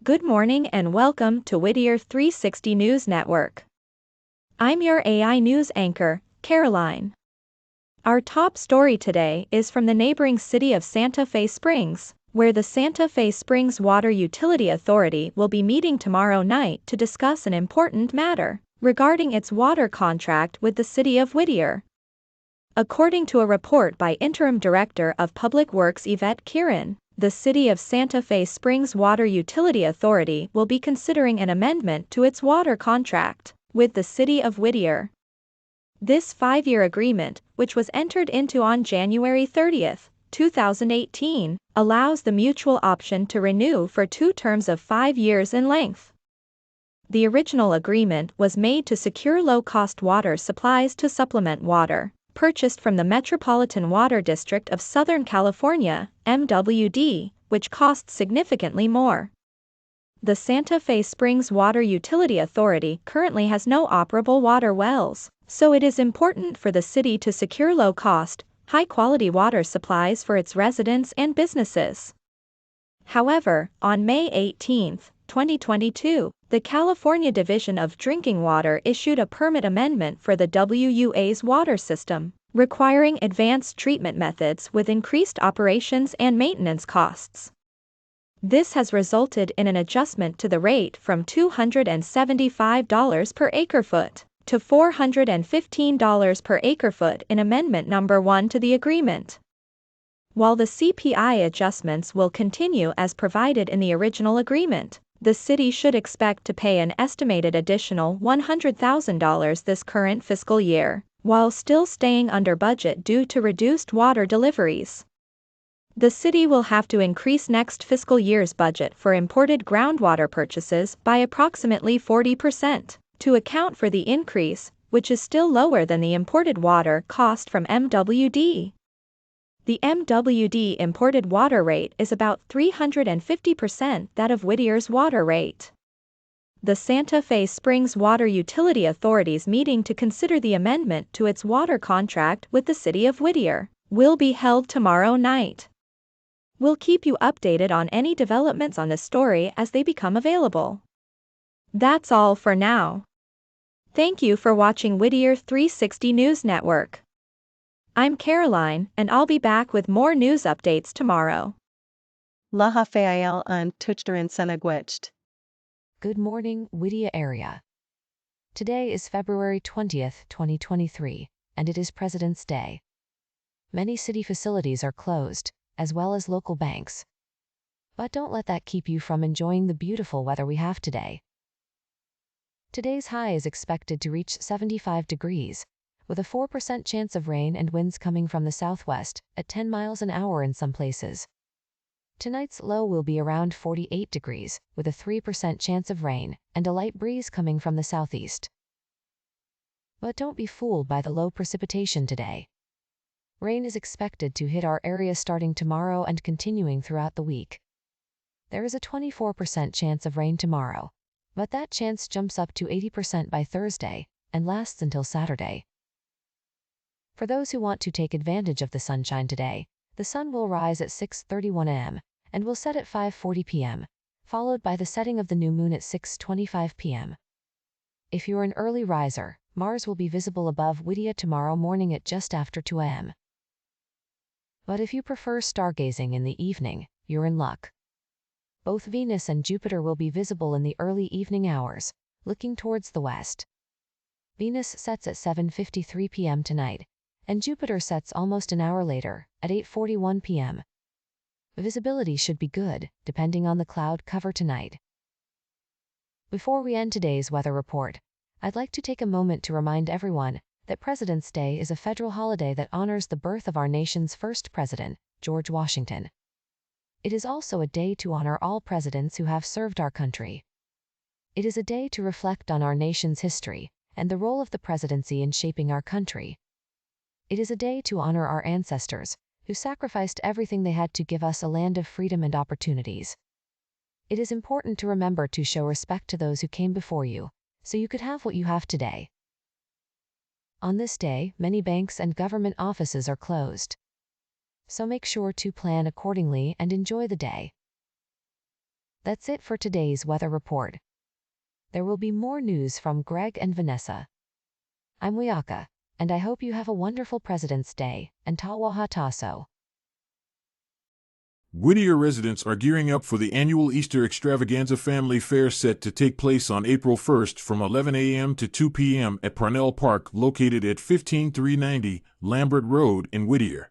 Good morning and welcome to Whittier 360 News Network. I'm your AI news anchor, Caroline. Our top story today is from the neighboring city of Santa Fe Springs, where the Santa Fe Springs Water Utility Authority will be meeting tomorrow night to discuss an important matter regarding its water contract with the City of Whittier. According to a report by Interim Director of Public Works Yvette Kieran, the City of Santa Fe Springs Water Utility Authority will be considering an amendment to its water contract with the City of Whittier. This 5-year agreement, which was entered into on January 30, 2018, allows the mutual option to renew for 2 terms of 5 years in length. The original agreement was made to secure low-cost water supplies to supplement water purchased from the Metropolitan Water District of Southern California, MWD, which costs significantly more. The Santa Fe Springs Water Utility Authority currently has no operable water wells, so it is important for the city to secure low-cost, high-quality water supplies for its residents and businesses. However, on May 18, 2022, the California Division of Drinking Water issued a permit amendment for the WUA's water system, requiring advanced treatment methods with increased operations and maintenance costs. This has resulted in an adjustment to the rate from $275 per acre-foot to $415 per acre-foot in Amendment Number 1 to the agreement. While the CPI adjustments will continue as provided in the original agreement, the city should expect to pay an estimated additional $100,000 this current fiscal year, while still staying under budget due to reduced water deliveries. The city will have to increase next fiscal year's budget for imported groundwater purchases by approximately 40% to account for the increase, which is still lower than the imported water cost from MWD. The MWD imported water rate is about 350% that of Whittier's water rate. The Santa Fe Springs Water Utility Authority's meeting to consider the amendment to its water contract with the City of Whittier will be held tomorrow night. We'll keep you updated on any developments on this story as they become available. That's all for now. Thank you for watching Whittier 360 News Network. I'm Caroline, and I'll be back with more news updates tomorrow. Laha Fael an Tuchtarin Senagwitcht. Good morning, Whittier area. Today is February 20th, 2023, and it is President's Day. Many city facilities are closed, as well as local banks. But don't let that keep you from enjoying the beautiful weather we have today. Today's high is expected to reach 75 degrees, with a 4% chance of rain and winds coming from the southwest at 10 miles an hour in some places. Tonight's low will be around 48 degrees, with a 3% chance of rain and a light breeze coming from the southeast. But don't be fooled by the low precipitation today. Rain is expected to hit our area starting tomorrow and continuing throughout the week. There is a 24% chance of rain tomorrow, but that chance jumps up to 80% by Thursday and lasts until Saturday. For those who want to take advantage of the sunshine today, the sun will rise at 6:31 a.m. and will set at 5:40 p.m., followed by the setting of the new moon at 6:25 p.m. If you're an early riser, Mars will be visible above Whittier tomorrow morning at just after 2 a.m. But if you prefer stargazing in the evening, you're in luck. Both Venus and Jupiter will be visible in the early evening hours, looking towards the west. Venus sets at 7:53 p.m. tonight, and Jupiter sets almost an hour later, at 8:41 p.m. Visibility should be good, depending on the cloud cover tonight. Before we end today's weather report, I'd like to take a moment to remind everyone that President's Day is a federal holiday that honors the birth of our nation's first president, George Washington. It is also a day to honor all presidents who have served our country. It is a day to reflect on our nation's history and the role of the presidency in shaping our country. It is a day to honor our ancestors, who sacrificed everything they had to give us a land of freedom and opportunities. It is important to remember to show respect to those who came before you, so you could have what you have today. On this day, many banks and government offices are closed. So make sure to plan accordingly and enjoy the day. That's it for today's weather report. There will be more news from Greg and Vanessa. I'm Wiyaka, and I hope you have a wonderful President's Day, and Tawaha Taso. Whittier residents are gearing up for the annual Easter Extravaganza Family Fair set to take place on April 1st from 11 a.m. to 2 p.m. at Parnell Park, located at 15390 Lambert Road in Whittier.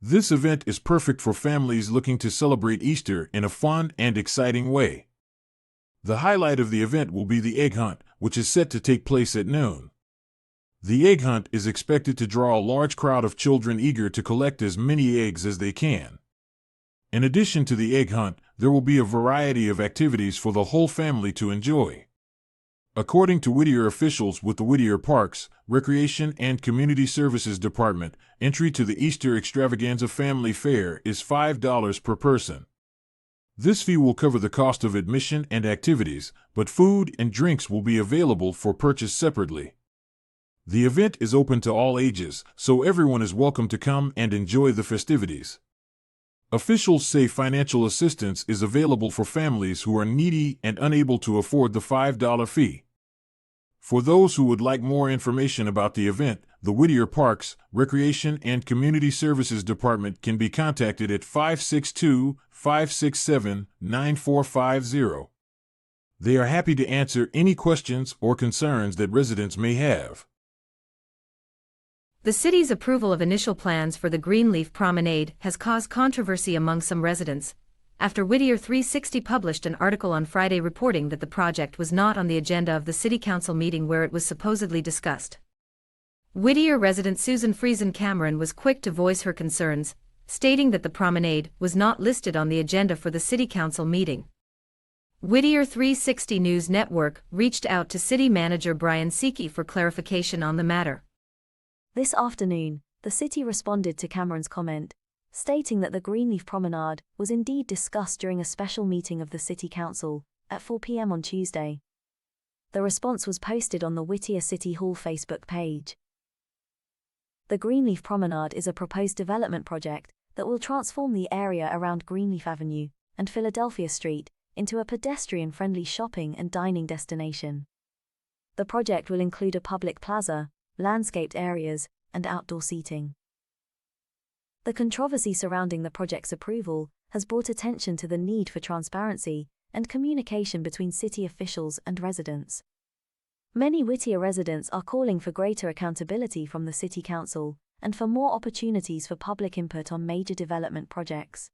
This event is perfect for families looking to celebrate Easter in a fun and exciting way. The highlight of the event will be the egg hunt, which is set to take place at noon. The egg hunt is expected to draw a large crowd of children eager to collect as many eggs as they can. In addition to the egg hunt, there will be a variety of activities for the whole family to enjoy. According to Whittier officials with the Whittier Parks, Recreation and Community Services Department, entry to the Easter Extravaganza Family Fair is $5 per person. This fee will cover the cost of admission and activities, but food and drinks will be available for purchase separately. The event is open to all ages, so everyone is welcome to come and enjoy the festivities. Officials say financial assistance is available for families who are needy and unable to afford the $5 fee. For those who would like more information about the event, the Whittier Parks, Recreation and Community Services Department can be contacted at 562-567-9450. They are happy to answer any questions or concerns that residents may have. The city's approval of initial plans for the Greenleaf Promenade has caused controversy among some residents, after Whittier 360 published an article on Friday reporting that the project was not on the agenda of the City Council meeting where it was supposedly discussed. Whittier resident Susan Friesen Cameron was quick to voice her concerns, stating that the promenade was not listed on the agenda for the City Council meeting. Whittier 360 News Network reached out to City Manager Brian Seeke for clarification on the matter. This afternoon, the city responded to Cameron's comment, stating that the Greenleaf Promenade was indeed discussed during a special meeting of the City Council at 4 p.m. on Tuesday. The response was posted on the Whittier City Hall Facebook page. The Greenleaf Promenade is a proposed development project that will transform the area around Greenleaf Avenue and Philadelphia Street into a pedestrian-friendly shopping and dining destination. The project will include a public plaza, landscaped areas, and outdoor seating. The controversy surrounding the project's approval has brought attention to the need for transparency and communication between city officials and residents. Many Whittier residents are calling for greater accountability from the City Council and for more opportunities for public input on major development projects.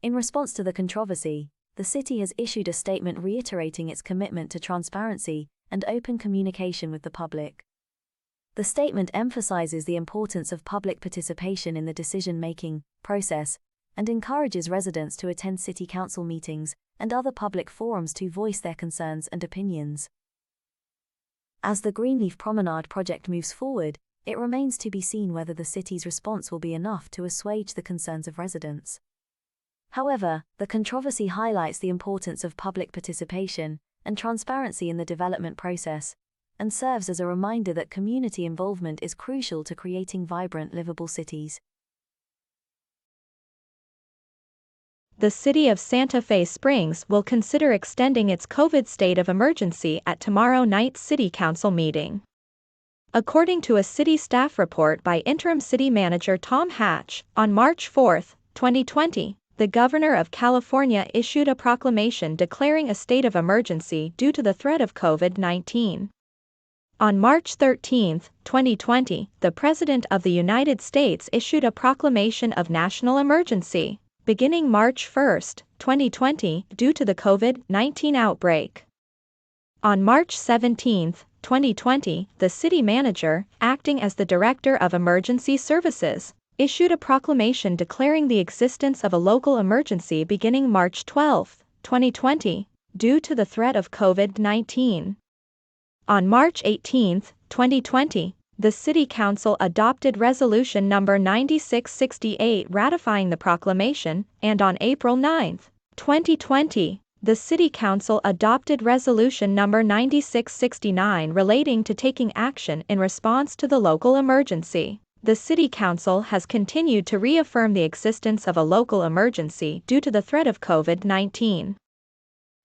In response to the controversy, the city has issued a statement reiterating its commitment to transparency and open communication with the public. The statement emphasizes the importance of public participation in the decision-making process and encourages residents to attend City Council meetings and other public forums to voice their concerns and opinions. As the Greenleaf Promenade project moves forward, it remains to be seen whether the city's response will be enough to assuage the concerns of residents. However, the controversy highlights the importance of public participation and transparency in the development process, and serves as a reminder that community involvement is crucial to creating vibrant, livable cities. The city of Santa Fe Springs will consider extending its COVID state of emergency at tomorrow night's City Council meeting. According to a city staff report by interim city manager Tom Hatch, on March 4, 2020, the governor of California issued a proclamation declaring a state of emergency due to the threat of COVID-19. On March 13, 2020, the President of the United States issued a proclamation of national emergency, beginning March 1, 2020, due to the COVID-19 outbreak. On March 17, 2020, the city manager, acting as the Director of Emergency Services, issued a proclamation declaring the existence of a local emergency beginning March 12, 2020, due to the threat of COVID-19. On March 18, 2020, the City Council adopted Resolution Number 9668 ratifying the proclamation, and on April 9, 2020, the City Council adopted Resolution Number 9669 relating to taking action in response to the local emergency. The City Council has continued to reaffirm the existence of a local emergency due to the threat of COVID-19.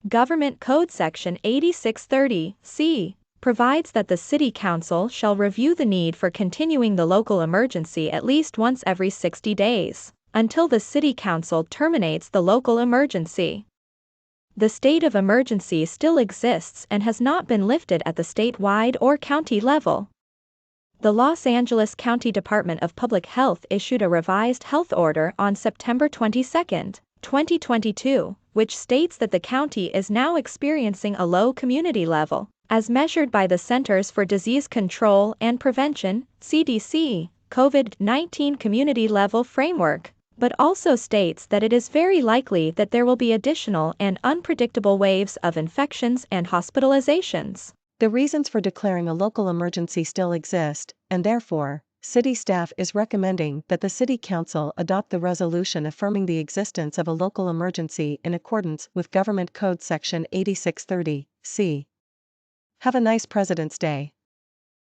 Government Code Section 8630(c) provides that the City Council shall review the need for continuing the local emergency at least once every 60 days, until the City Council terminates the local emergency. The state of emergency still exists and has not been lifted at the statewide or county level. The Los Angeles County Department of Public Health issued a revised health order on September 22, 2022, which states that the county is now experiencing a low community level, as measured by the Centers for Disease Control and Prevention (CDC) COVID-19 community level framework, but also states that it is very likely that there will be additional and unpredictable waves of infections and hospitalizations. The reasons for declaring a local emergency still exist, and therefore, city staff is recommending that the City Council adopt the resolution affirming the existence of a local emergency in accordance with Government Code Section 8630(c). Have a nice President's Day.